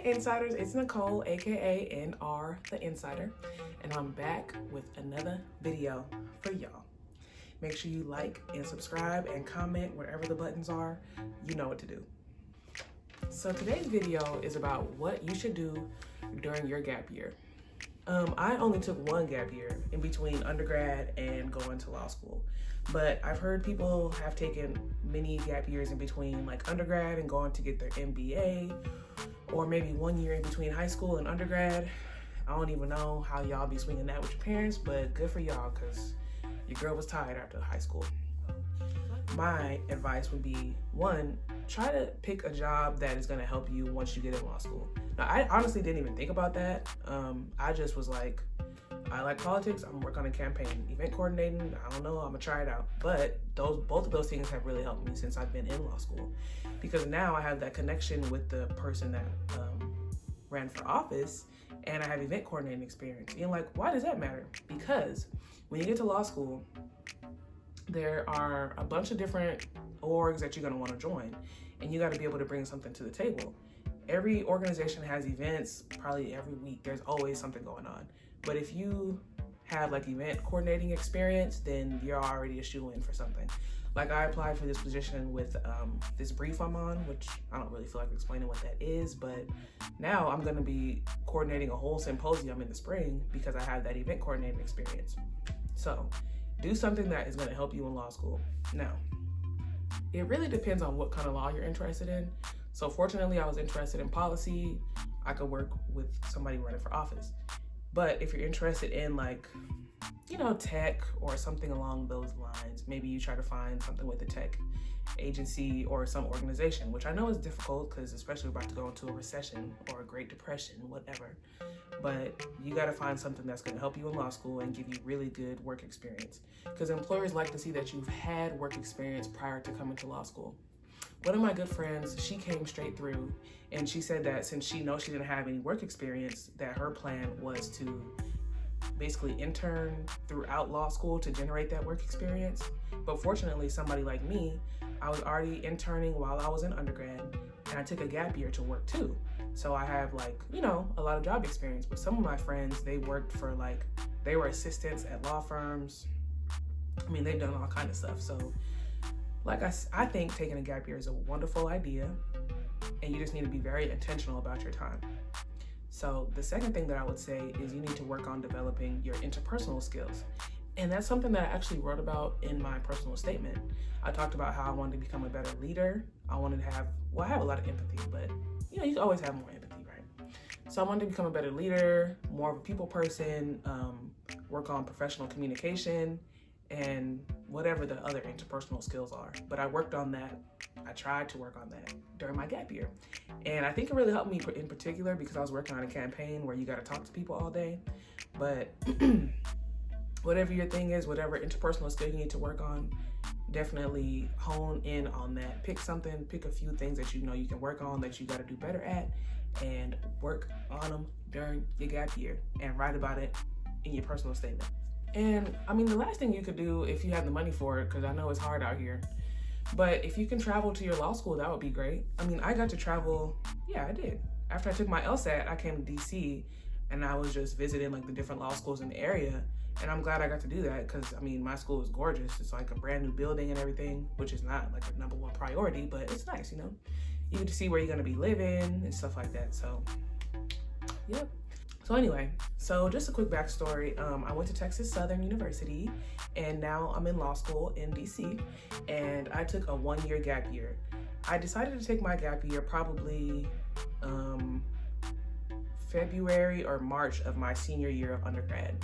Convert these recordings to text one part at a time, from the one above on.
Hey Insiders, it's Nicole, aka NR the Insider, and I'm back with another video for y'all. Make sure you like and subscribe and comment wherever the buttons are. You know what to do. So today's video is about what you should do during your gap year. I only took one gap year in between undergrad and going to law school, but I've heard people have taken many gap years in between, like undergrad and going to get their MBA, or maybe 1 year in between high school and undergrad. I don't even know how y'all be swinging that with your parents, but good for y'all, because your girl was tired after high school. My advice would be, one, try to pick a job that is gonna help you once you get in law school. Now, I honestly didn't even think about that. I just was like, I like politics, I'm gonna work on a campaign. Event coordinating, I don't know, I'm gonna try it out. But both of those things have really helped me since I've been in law school, because now I have that connection with the person that ran for office, and I have event coordinating experience. And like, why does that matter? Because when you get to law school, there are a bunch of different orgs that you're gonna wanna join, and you gotta be able to bring something to the table. Every organization has events, probably every week, there's always something going on. But if you have like event coordinating experience, then you're already a shoo-in for something. Like I applied for this position with this brief I'm on, which I don't really feel like explaining what that is, but now I'm gonna be coordinating a whole symposium in the spring because I have that event coordinating experience. So do something that is gonna help you in law school. Now, it really depends on what kind of law you're interested in. So fortunately, I was interested in policy. I could work with somebody running for office. But if you're interested in like, you know, tech or something along those lines, maybe you try to find something with a tech agency or some organization, which I know is difficult because especially we're about to go into a recession or a Great Depression, whatever. But you got to find something that's going to help you in law school and give you really good work experience, because employers like to see that you've had work experience prior to coming to law school. One of my good friends, she came straight through, and she said that since she knows she didn't have any work experience, that her plan was to basically intern throughout law school to generate that work experience. But fortunately, somebody like me, I was already interning while I was in undergrad, and I took a gap year to work too. So I have like, you know, a lot of job experience. But some of my friends, they worked for like, they were assistants at law firms. I mean, they've done all kinds of stuff. So like I think taking a gap year is a wonderful idea, and you just need to be very intentional about your time. So the second thing that I would say is you need to work on developing your interpersonal skills. And that's something that I actually wrote about in my personal statement. I talked about how I wanted to become a better leader. I wanted to have, well, I have a lot of empathy, but you know, you can always have more empathy, right? So I wanted to become a better leader, more of a people person, work on professional communication, and whatever the other interpersonal skills are. But I worked on that. I tried to work on that during my gap year. And I think it really helped me in particular because I was working on a campaign where you got to talk to people all day. But whatever your thing is, whatever interpersonal skill you need to work on, definitely hone in on that. Pick something, pick a few things that you know you can work on that you got to do better at, and work on them during your gap year and write about it in your personal statement. And I mean, the last thing you could do if you have the money for it, because I know it's hard out here, but if you can travel to your law school, that would be great. I mean, I got to travel, yeah, I did. After I took my LSAT, I came to DC and I was just visiting like the different law schools in the area. And I'm glad I got to do that because, I mean, my school is gorgeous. It's like a brand new building and everything, which is not like a #1 priority, but it's nice, you know? You get to see where you're gonna be living and stuff like that, so, yep. So anyway, so just a quick backstory. I went to Texas Southern University, and now I'm in law school in DC, and I took a 1-year gap year. I decided to take my gap year probably February or March of my senior year of undergrad.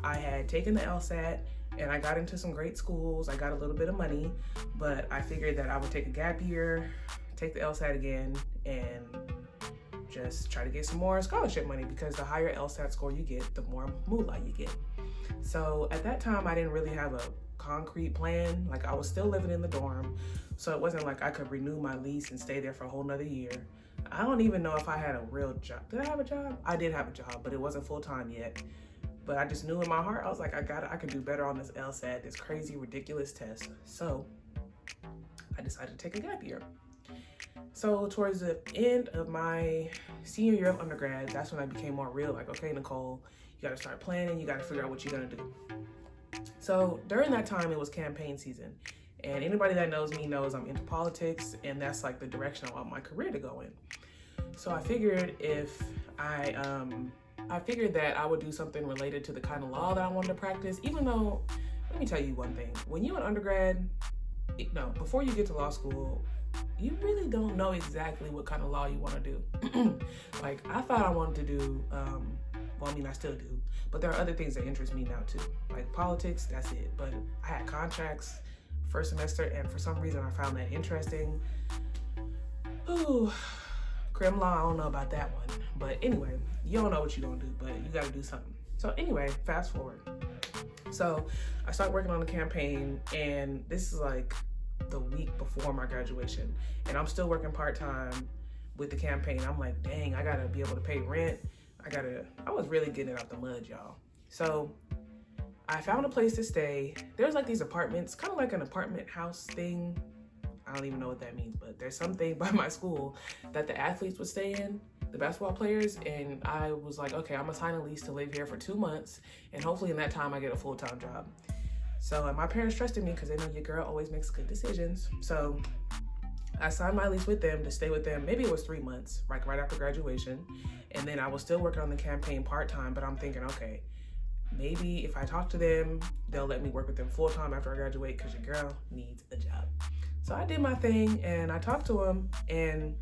I had taken the LSAT, and I got into some great schools. I got a little bit of money, but I figured that I would take a gap year, take the LSAT again, and just try to get some more scholarship money, because the higher LSAT score you get, the more moolah you get. So at that time, I didn't really have a concrete plan. Like I was still living in the dorm, so it wasn't like I could renew my lease and stay there for a whole nother year. I don't even know if I had a real job. Did I have a job? I did have a job, but it wasn't full-time yet. But I just knew in my heart, I was like, I could do better on this LSAT, this crazy, ridiculous test. So I decided to take a gap year. So towards the end of my senior year of undergrad, that's when I became more real. Like, okay, Nicole, you got to start planning. You got to figure out what you're going to do. So during that time, it was campaign season. And anybody that knows me knows I'm into politics, and that's like the direction I want my career to go in. So I figured I figured that I would do something related to the kind of law that I wanted to practice, even though, let me tell you one thing. When you're an undergrad, before you get to law school, you really don't know exactly what kind of law you want to do. Like, I thought I wanted to do, I still do, but there are other things that interest me now too. Like politics, that's it. But I had contracts first semester, and for some reason I found that interesting. Ooh, crim law, I don't know about that one. But anyway, you don't know what you're gonna do, but you gotta do something. So anyway, fast forward. So I started working on the campaign, and this is like the week before my graduation, and I'm still working part-time with the campaign. I'm like, dang, I gotta be able to pay rent. I was really getting it out the mud, y'all. So I found a place to stay. There's like these apartments, kind of like an apartment house thing. I don't even know what that means, but there's something by my school that the athletes would stay in, the basketball players, and I was like, okay, I'm gonna sign a lease to live here for 2 months, and hopefully in that time I get a full-time job. So my parents trusted me because they know your girl always makes good decisions. So I signed my lease with them to stay with them. Maybe it was 3 months, like right after graduation. And then I was still working on the campaign part-time, but I'm thinking, okay, maybe if I talk to them, they'll let me work with them full-time after I graduate because your girl needs a job. So I did my thing, and I talked to them, and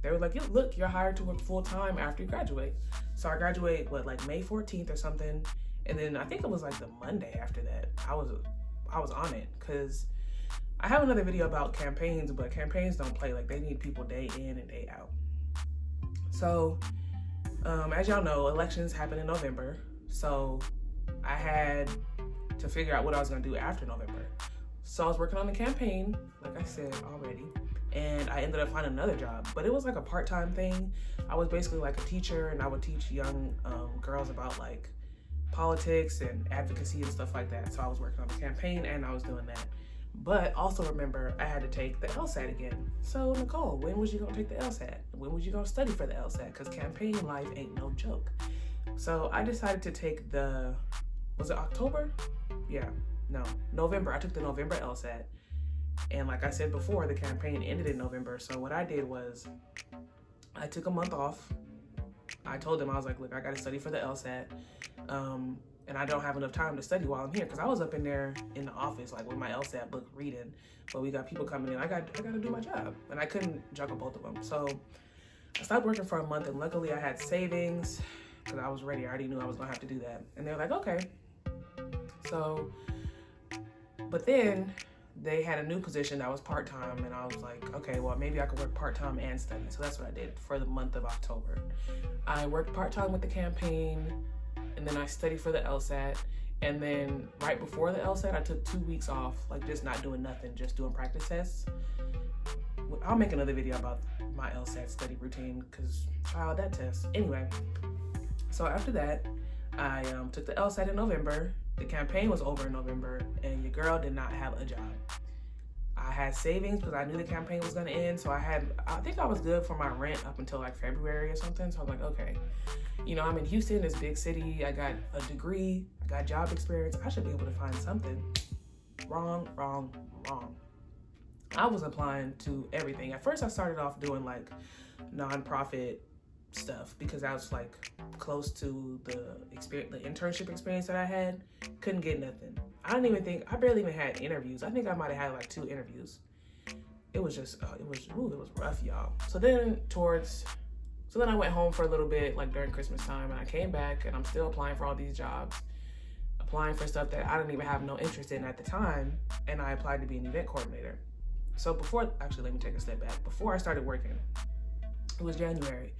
they were like, look, you're hired to work full-time after you graduate. So I graduate, like May 14th or something. And then I think it was like the Monday after that, I was on it, because I have another video about campaigns, but campaigns don't play. Like, they need people day in and day out. So as y'all know, elections happen in November. So I had to figure out what I was gonna do after November. So I was working on the campaign, like I said already, and I ended up finding another job, but it was like a part-time thing. I was basically like a teacher, and I would teach young girls about like politics and advocacy and stuff like that. So I was working on the campaign and I was doing that. But also remember, I had to take the LSAT again. So Nicole, when was you gonna take the LSAT? When was you gonna study for the LSAT? Because campaign life ain't no joke. So I decided to take was it October? November. I took the November LSAT. And like I said before, the campaign ended in November. So what I did was I took a month off. I told them, I was like, look, I gotta study for the LSAT. And I don't have enough time to study while I'm here, because I was up in there in the office, like with my LSAT book reading, but we got people coming in. I gotta do my job, and I couldn't juggle both of them. So I stopped working for a month, and luckily I had savings because I was ready. I already knew I was gonna have to do that. And they were like, okay. So, but then they had a new position that was part-time, and I was like, okay, well, maybe I could work part-time and study. So that's what I did for the month of October. I worked part-time with the campaign, and then I studied for the LSAT. And then right before the LSAT, I took 2 weeks off, like just not doing nothing, just doing practice tests. I'll make another video about my LSAT study routine, because child, that test. Anyway, so after that, I took the LSAT in November. The campaign was over in November, and your girl did not have a job. I had savings because I knew the campaign was gonna end, so I think I was good for my rent up until like February or something. So I was like, okay, I'm in Houston, this big city, I got a degree, I got job experience, I should be able to find something. Wrong. I was applying to everything. At first I started off doing like nonprofit stuff because that was like close to the internship experience that I had. Couldn't get nothing. I barely even had interviews. I think I might have had like 2 interviews. It was just, it was rough, y'all. So then I went home for a little bit, like during Christmas time, and I came back, and I'm still applying for all these jobs, applying for stuff that I didn't even have no interest in at the time, and I applied to be an event coordinator. So let me take a step back. Before I started working, it was January.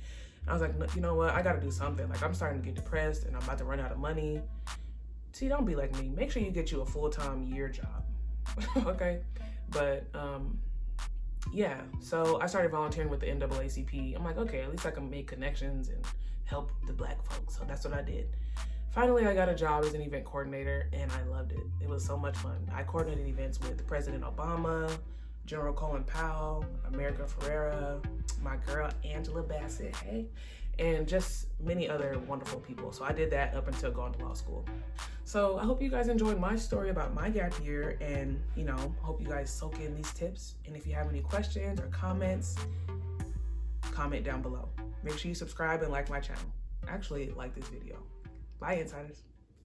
I was like, you know what? I gotta do something. Like, I'm starting to get depressed, and I'm about to run out of money. See, don't be like me. Make sure you get you a full-time year job, okay? But yeah, so I started volunteering with the NAACP. I'm like, okay, at least I can make connections and help the Black folks. So that's what I did. Finally, I got a job as an event coordinator, and I loved it. It was so much fun. I coordinated events with President Obama. General Colin Powell, America Ferrera, my girl Angela Bassett, hey, and just many other wonderful people. So I did that up until going to law school. So I hope you guys enjoyed my story about my gap year, and hope you guys soak in these tips. And if you have any questions or comments, comment down below. Make sure you subscribe and like my channel. Actually, like this video. Bye, insiders.